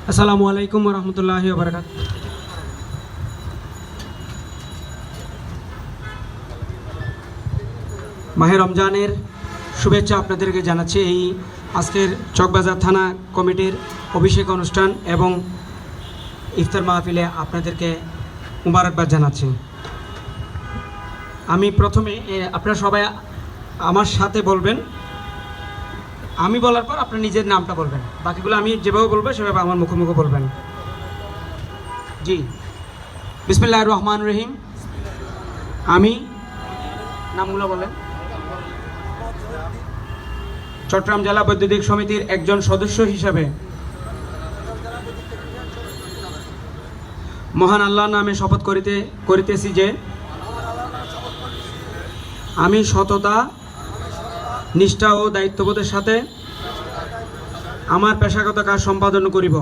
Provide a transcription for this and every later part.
আসসালামু আলাইকুম ওয়া রাহমাতুল্লাহি ওয়া বারাকাতুহু। মাহে রমজানের শুভেচ্ছা আপনাদেরকে জানাচ্ছি। এই আজকের চকবাজার থানা কমিটির অভিষেক অনুষ্ঠান এবং ইফতার মাহফিলে আপনাদেরকে মুবারকবাদ জানাচ্ছি। আমি প্রথমে আপনারা সবাই আমার সাথে বলবেন, আমি বলার পর আপনার নিজের নামটা বলবেন, বাকিগুলো আমি যেভাবে বলবো সেভাবে আমার মুখে মুখে বলবেন। জি, বিসমিল্লাহির রহমানির রহিম। আমি নামগুলো বলেন। চট্টগ্রাম জেলা বৈদ্যুতিক সমিতির একজন সদস্য হিসাবে মহান আল্লাহর নামে শপথ করিতেছি যে আমি সততা, নিষ্ঠা ও দায়িত্ববোধের সাথে আমার পেশাগত কাজ সম্পাদন করিব।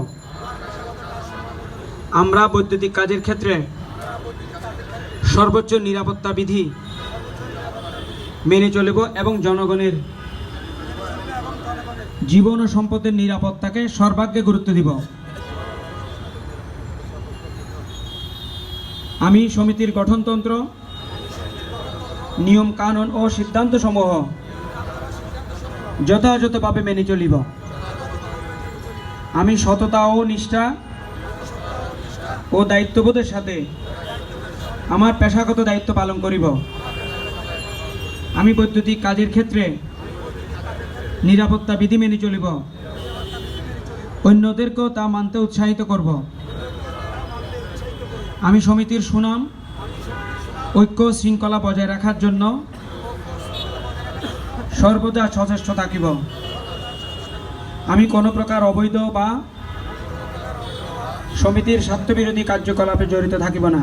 আমরা বৈদ্যুতিক কাজের ক্ষেত্রে সর্বোচ্চ নিরাপত্তা বিধি মেনে চলিব এবং জনগণের জীবন ও সম্পদের নিরাপত্তাকে সর্বাগ্রে গুরুত্ব দিব। আমি সমিতির গঠনতন্ত্র, নিয়ম কানুন ও সিদ্ধান্তসমূহ যথাযথভাবে মেনে চলিব। আমি সততা ও নিষ্ঠা ও দায়িত্ববোধের সাথে আমার পেশাগত দায়িত্ব পালন করিব। আমি বৈদ্যুতিক কাজের ক্ষেত্রে নিরাপত্তা বিধি মেনে চলিব, অন্যদেরকেও তা মানতে উৎসাহিত করব। আমি সমিতির সুনাম, ঐক্য শৃঙ্খলা বজায় রাখার জন্য সর্বদা সচেষ্ট থাকিব। আমি কোনো প্রকার অবৈধ বা সমিতির স্বার্থবিরোধী কার্যকলাপে জড়িত থাকিব না।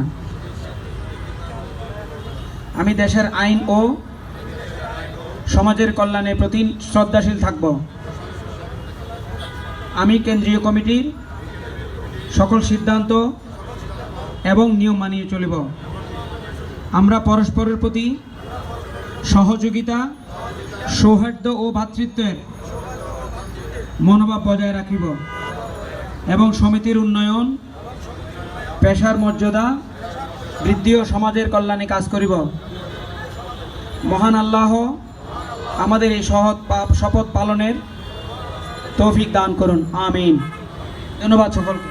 আমি দেশের আইন ও সমাজের কল্যাণের প্রতি শ্রদ্ধাশীল থাকব। আমি কেন্দ্রীয় কমিটির সকল সিদ্ধান্ত এবং নিয়ম মানিয়ে চলিব। আমরা পরস্পরের প্রতি সহযোগিতা, সৌহার্দ্য ও ভ্রাতৃত্বের মনোভাব বজায় রাখিব এবং সমিতির উন্নয়ন, পেশার মর্যাদা বৃদ্ধি ও সমাজের কল্যাণে কাজ করিব। মহান আল্লাহ আমাদের এই শপথ পালনের তৌফিক দান করুন, আমিন। ধন্যবাদ সকলকে।